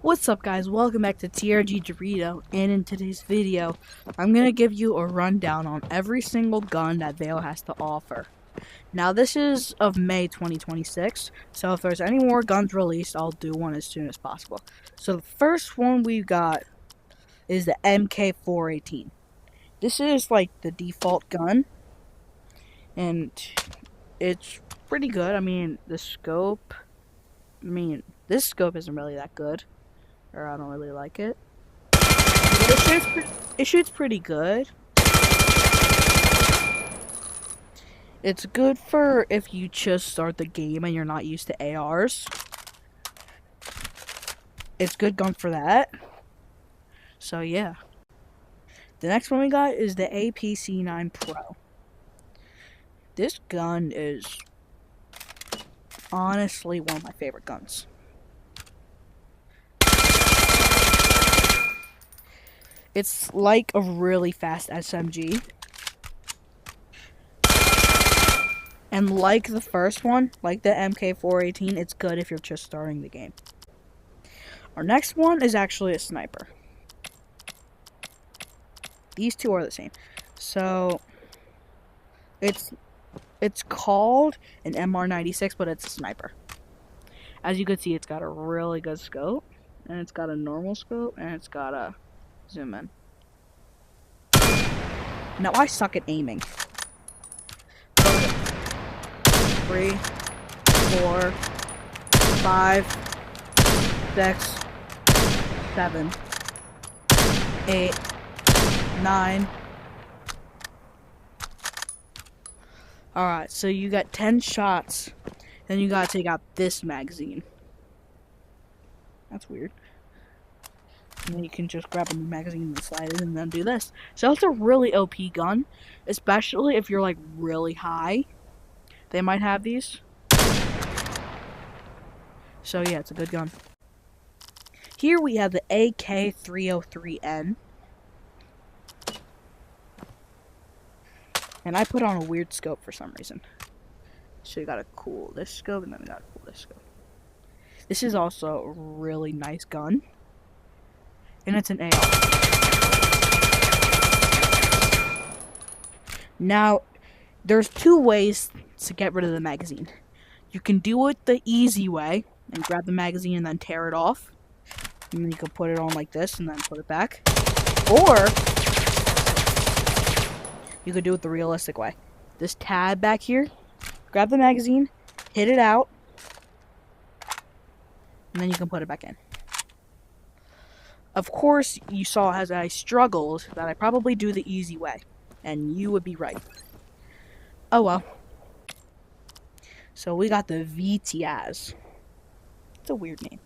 What's up, guys? Welcome back to TRG Dorito, and in today's video I'm gonna give you a rundown on every single gun that Vail has to offer. Now this is of May 2026, so if there's any more guns released, I'll do one as soon as possible. So the first one we got is the MK418. This is like the default gun, and it's pretty good. This scope isn't really that good, or I don't really like it. It shoots pretty good. It's good for if you just start the game and you're not used to ARs. It's good gun for that. So yeah. The next one we got is the APC-9 Pro. This gun is honestly one of my favorite guns. It's like a really fast SMG. And like the first one, like the MK418, it's good if you're just starting the game. Our next one is actually a sniper. These two are the same. So it's called an MR96, but it's a sniper. As you can see, it's got a really good scope, and it's got a normal scope, and it's got a zoom in. Now I suck at aiming. 3, 4, 5, 6, 7, 8, 9. Alright, so you got 10 shots. Then you gotta take out this magazine. That's weird. And then you can just grab a new magazine and slide it and then do this. So it's a really OP gun. Especially if you're like really high. They might have these. So yeah, it's a good gun. Here we have the AK-303N. And I put on a weird scope for some reason. So you gotta cool this scope, and then you gotta cool this scope. This is also a really nice gun. And it's an AR. Now, there's two ways to get rid of the magazine. You can do it the easy way, and grab the magazine and then tear it off. And then you can put it on like this, and then put it back. Or you could do it the realistic way. This tab back here, grab the magazine, hit it out, and then you can put it back in. Of course, you saw as I struggled that I probably do the easy way, and you would be right. Oh well. So we got the VTAS. It's a weird name.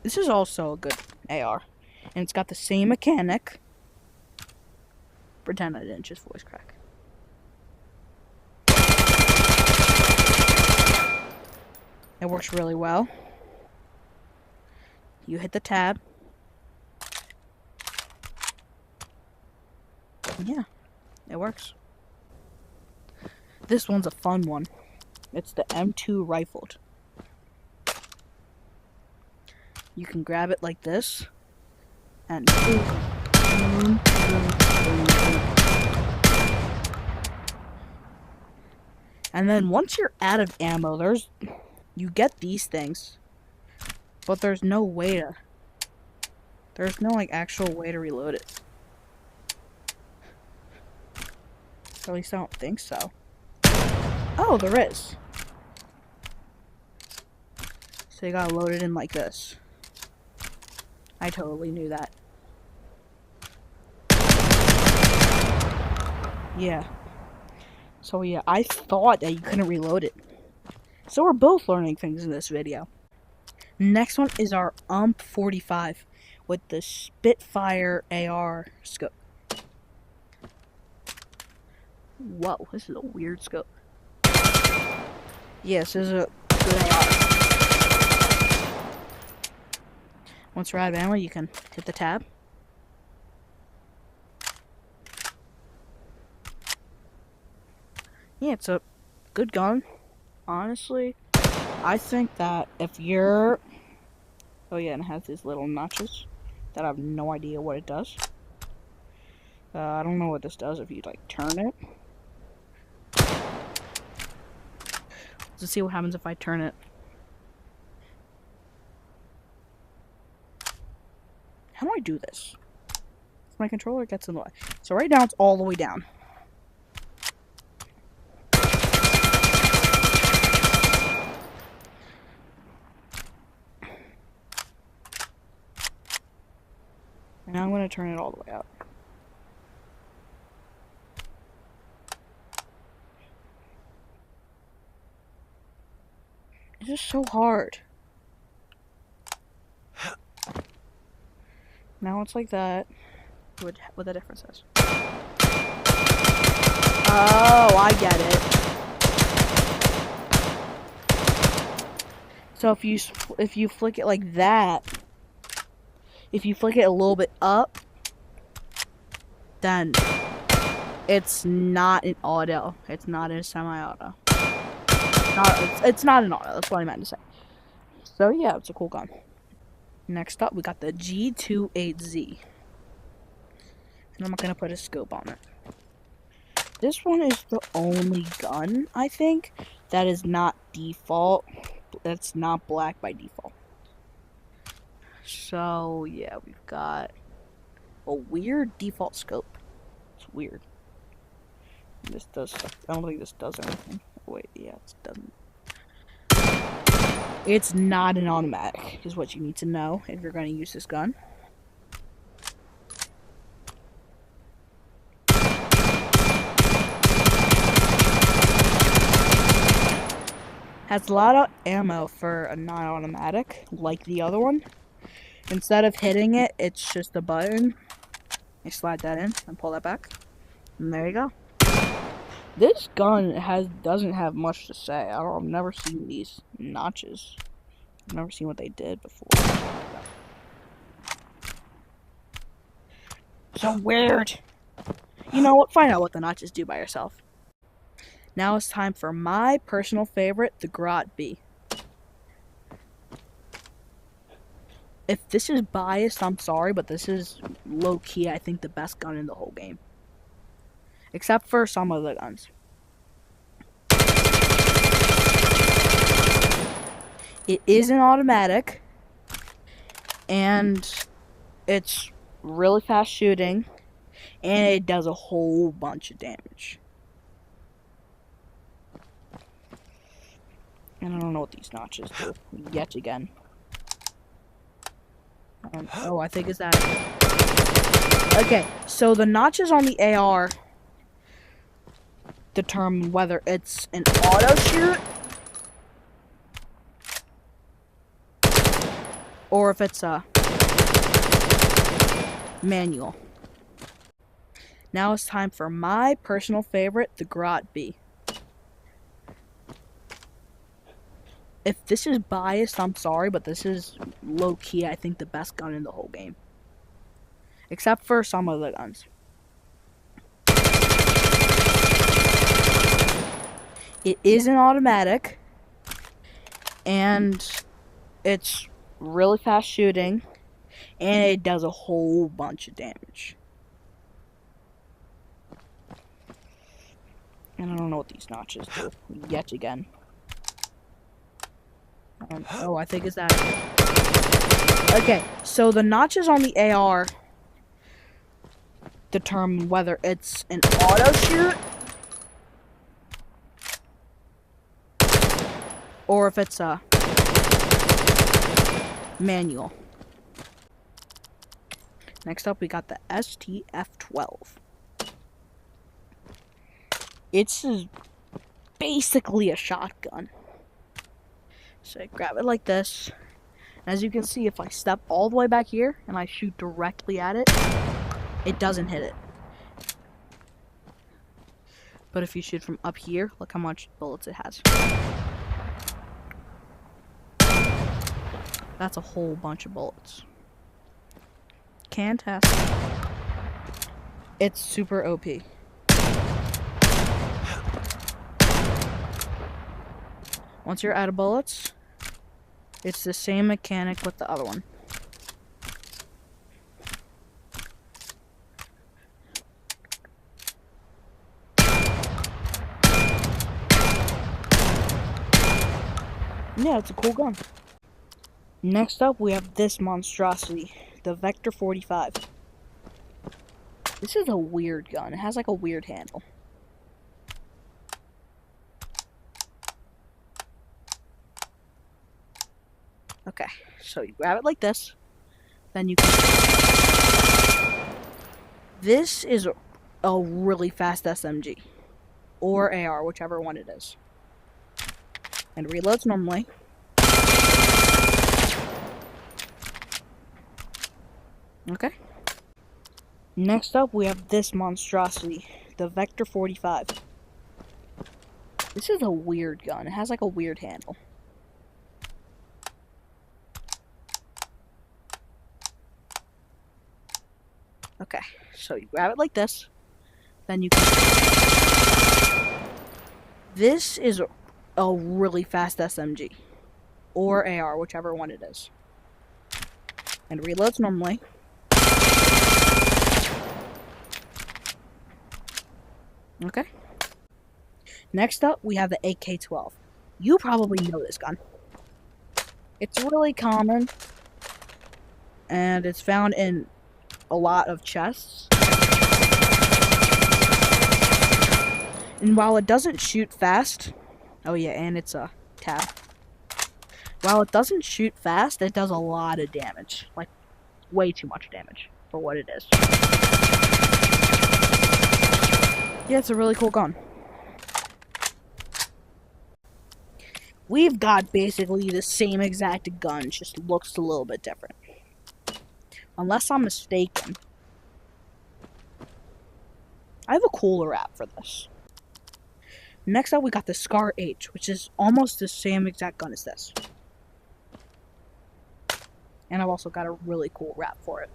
This is also a good AR, and it's got the same mechanic. Pretend I didn't just voice crack. It works really well. You hit the tab. Yeah, it works. This one's a fun one. It's the M2 rifled. You can grab it like this, and boom, boom, boom, boom, boom. And then once you're out of ammo, you get these things, but there's no like actual way to reload it. At least I don't think so. Oh, there is. So you gotta load it in like this. I totally knew that. Yeah. So yeah, I thought that you couldn't reload it. So we're both learning things in this video. Next one is our UMP45 with the Spitfire AR scope. Whoa, this is a weird scope. Yes, this is a good AR. Once you're out of ammo, you can hit the tab. Yeah, it's a good gun. Honestly, I think that if you're Oh yeah, and it has these little notches that I have no idea what it does. I don't know what this does if you like turn it. Let's see what happens if I turn it. How do I do this? My controller gets in the way. So right now it's all the way down. And now I'm going to turn it all the way out. It's just so hard. Now it's like that. What the difference is. Oh, I get it. So if you flick it like that, if you flick it a little bit up, then it's not an auto. It's not a semi-auto. It's not an auto. That's what I meant to say. So yeah, it's a cool gun. Next up, we got the G28Z. And I'm gonna put a scope on it. This one is the only gun, I think, that is not default. That's not black by default. So yeah, we've got a weird default scope. It's weird. This does stuff. I don't think this does anything. Wait, yeah, it doesn't. It's not an automatic, is what you need to know if you're going to use this gun. Has a lot of ammo for a non-automatic, like the other one. Instead of hitting it, it's just a button. You slide that in and pull that back. And there you go. This gun doesn't have much to say. I've never seen these notches. I've never seen what they did before. So weird. You know what? Find out what the notches do by yourself. Now it's time for my personal favorite, the Grot B. If this is biased, I'm sorry, but this is low-key, I think, the best gun in the whole game. Except for some of the guns. It is an automatic, and it's really fast shooting, and it does a whole bunch of damage. And I don't know what these notches do, yet again. Oh, I think it's that. Okay, so the notches on the AR determine whether it's an auto shoot or if it's a manual. Now it's time for my personal favorite, the Grot B. If this is biased, I'm sorry, but this is low-key, I think, the best gun in the whole game. Except for some of the guns. It is an automatic, and it's really fast shooting, and it does a whole bunch of damage. And I don't know what these notches do, yet again. Oh, I think it's that. Okay, so the notches on the AR determine whether it's an auto shoot or if it's a manual. Next up, we got the STF-12. It's basically a shotgun. So I grab it like this. As you can see, if I step all the way back here and I shoot directly at it, it doesn't hit it. But if you shoot from up here, look how much bullets it has. That's a whole bunch of bullets. Can't test. It's super OP. Once you're out of bullets, It's the same mechanic with the other one. Yeah, it's a cool gun. Next up, we have this monstrosity, the Vector 45. This is a weird gun. It has like a weird handle. Okay, so you grab it like this, then you can... This is a really fast SMG, or AR, whichever one it is. And reloads normally. Okay. Next up, we have this monstrosity, the Vector 45. This is a weird gun. It has like a weird handle. Okay, so you grab it like this, then you can... This is a really fast SMG, or AR, whichever one it is. And reloads normally. Okay. Next up, we have the AK-12. You probably know this gun. It's really common, and it's found in a lot of chests. And while it doesn't shoot fast, oh yeah, and it's a tab. While it doesn't shoot fast, it does a lot of damage. Like, way too much damage for what it is. Yeah, it's a really cool gun. We've got basically the same exact gun, just looks a little bit different. Unless I'm mistaken. I have a cooler wrap for this. Next up, we got the Scar H, which is almost the same exact gun as this. And I've also got a really cool wrap for it.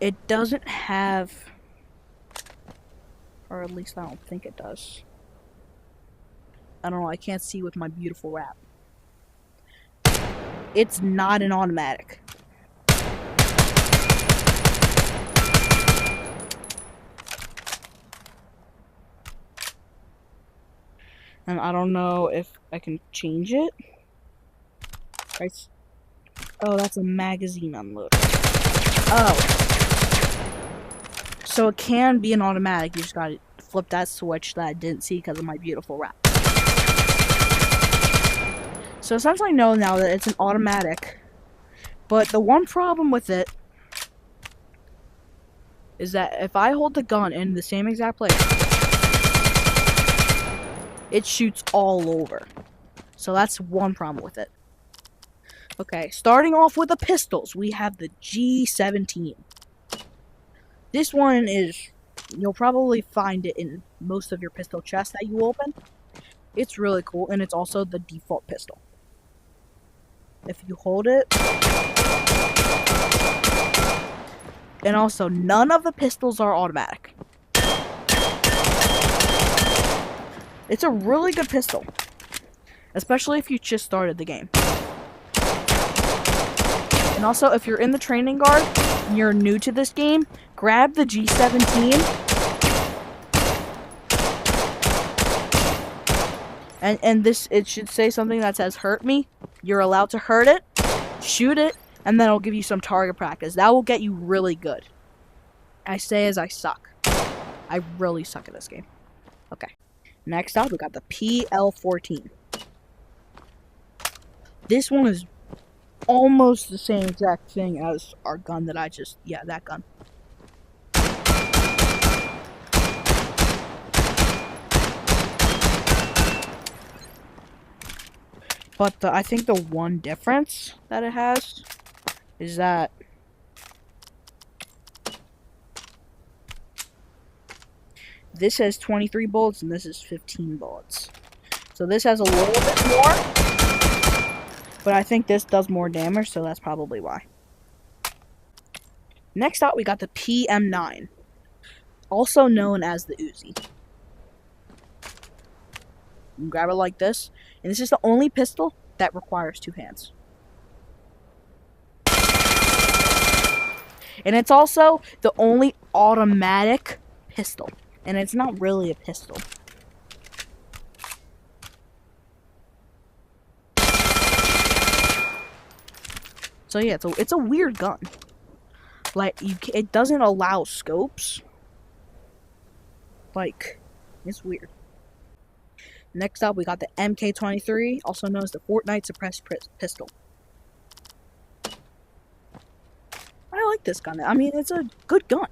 It doesn't have, or at least I don't think it does. I don't know, I can't see with my beautiful wrap. It's not an automatic. And I don't know if I can change it. Right. Oh, that's a magazine unloader. Oh. So it can be an automatic. You just gotta flip that switch that I didn't see because of my beautiful wrap. So since I know now that it's an automatic, but the one problem with it is that if I hold the gun in the same exact place, it shoots all over. So that's one problem with it. Okay, starting off with the pistols, we have the G17. This one is, you'll probably find it in most of your pistol chests that you open. It's really cool, and it's also the default pistol. If you hold it, and also none of the pistols are automatic. It's a really good pistol, especially if you just started the game. And also, if you're in the training guard and you're new to this game, grab the G17 and this, it should say something that says hurt me. You're allowed to hurt it, shoot it, and then it'll give you some target practice. That will get you really good. I say as I suck. I really suck at this game. Okay. Next up, we got the PL-14. This one is almost the same exact thing as our gun that I just... Yeah, that gun. But I think the one difference that it has is that this has 23 bullets and this is 15 bullets. So this has a little bit more, but I think this does more damage, so that's probably why. Next up, we got the PM9, also known as the Uzi. You grab it like this, and this is the only pistol that requires 2 hands. And it's also the only automatic pistol. And it's not really a pistol. So yeah, it's a weird gun. Like, it doesn't allow scopes. Like, it's weird. Next up, we got the MK23, also known as the Fortnite Suppressed Pistol. I like this gun. I mean, it's a good gun.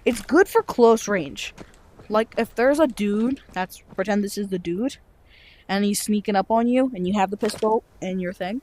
It's good for close range. Like, if there's a dude, pretend this is the dude, and he's sneaking up on you, and you have the pistol in your thing,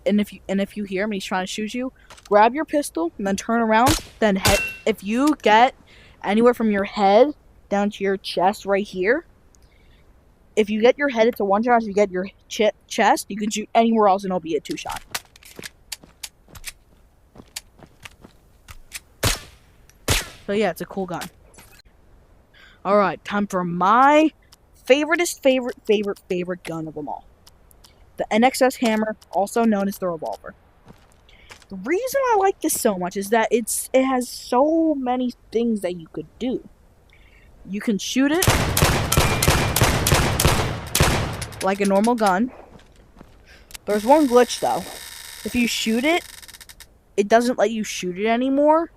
and if you hear him and he's trying to shoot you, grab your pistol and then turn around. Then if you get anywhere from your head down to your chest right here, if you get your head, it's a 1 shot. If you get your chest, you can shoot anywhere else and it'll be a 2 shot. So yeah, it's a cool gun. Alright, time for my favorite gun of them all. The NXS Hammer, also known as the revolver. The reason I like this so much is that it has so many things that you could do. You can shoot it like a normal gun. There's one glitch though. If you shoot it, it doesn't let you shoot it anymore.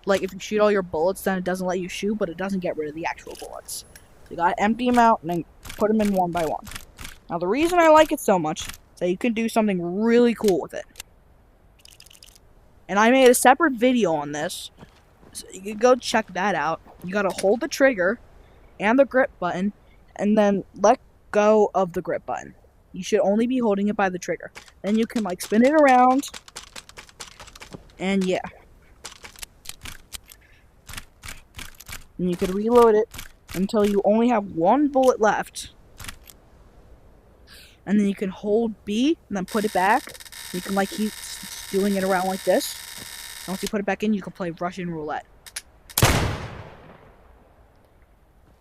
Like, if you shoot all your bullets, then it doesn't let you shoot, but it doesn't get rid of the actual bullets. So you gotta empty them out and then put them in one by one. Now, the reason I like it so much is that you can do something really cool with it. And I made a separate video on this, so you can go check that out. You gotta hold the trigger and the grip button, and then let go of the grip button. You should only be holding it by the trigger. Then you can, like, spin it around, and yeah. And you could reload it until you only have 1 bullet left. And then you can hold B and then put it back. You can, like, keep doing it around like this. And once you put it back in, you can play Russian roulette.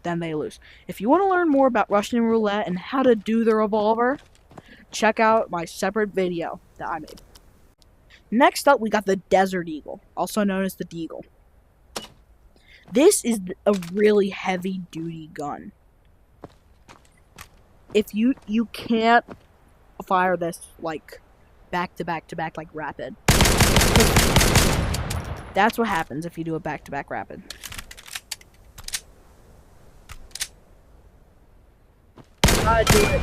Then they lose. If you want to learn more about Russian roulette and how to do the revolver, check out my separate video that I made. Next up, we got the Desert Eagle, also known as the Deagle. This is a really heavy-duty gun. If you can't fire this, like, back to back to back, like, rapid. That's what happens if you do a back-to-back rapid. Gotta do it.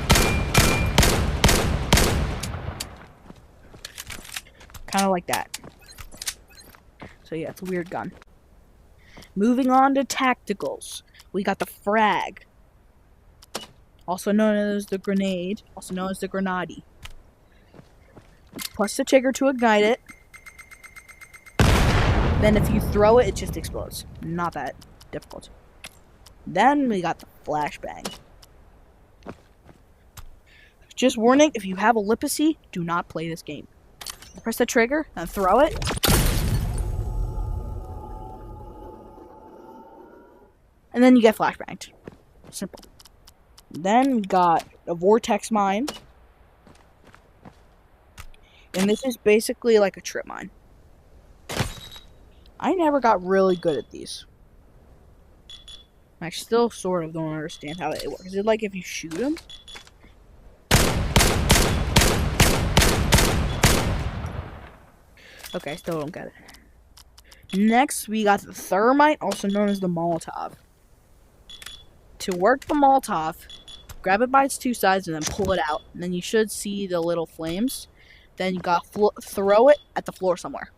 Kind of like that. So yeah, it's a weird gun. Moving on to tacticals, we got the frag, also known as the grenade, also known as the grenade. Press the trigger to ignite it. Then if you throw it, it just explodes. Not that difficult. Then we got the flashbang. Just warning, if you have a epilepsy, do not play this game. Press the trigger and throw it. And then you get flashbanged. Simple. Then we got a vortex mine. And this is basically like a trip mine. I never got really good at these. I still sort of don't understand how it works. Is it like if you shoot them? Okay, I still don't get it. Next, we got the thermite, also known as the Molotov. To work the Molotov, grab it by its 2 sides and then pull it out. And then you should see the little flames. Then you gotta throw it at the floor somewhere.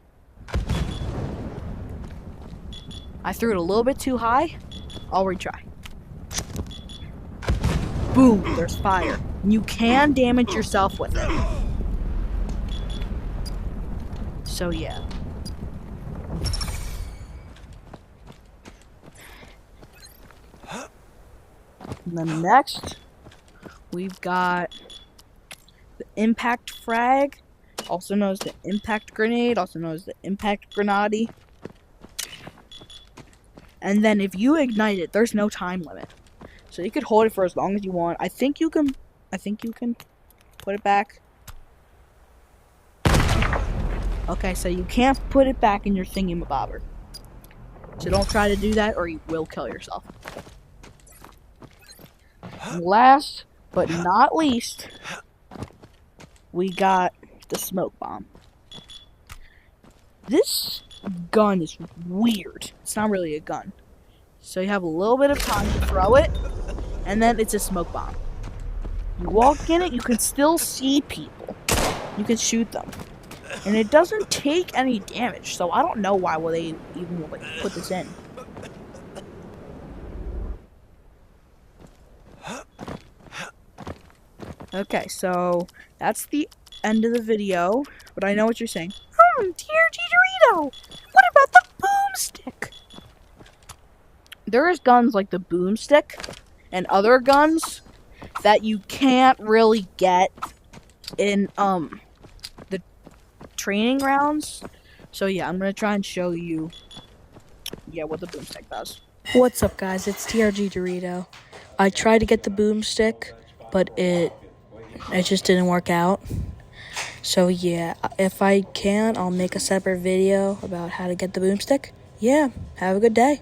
I threw it a little bit too high. I'll retry. Boom, there's fire. You can damage yourself with it. So yeah. And then next, we've got the impact frag, also known as the impact grenade, also known as the impact grenade. And then if you ignite it, there's no time limit. So you could hold it for as long as you want. I think you can put it back. Okay, so you can't put it back in your thingamabobber. So don't try to do that or you will kill yourself. And last but not least, we got the smoke bomb. This gun is weird. It's not really a gun. So you have a little bit of time to throw it, and then it's a smoke bomb. You walk in it, you can still see people. You can shoot them. And it doesn't take any damage, so I don't know why would they even put this in. Okay, so that's the end of the video, but I know what you're saying. TRG Dorito! What about the boomstick? There is guns like the boomstick and other guns that you can't really get in the training rounds. So yeah, I'm gonna try and show you what the boomstick does. What's up, guys? It's TRG Dorito. I tried to get the boomstick, but it just didn't work out. So yeah, if I can, I'll make a separate video about how to get the boomstick. Yeah, have a good day.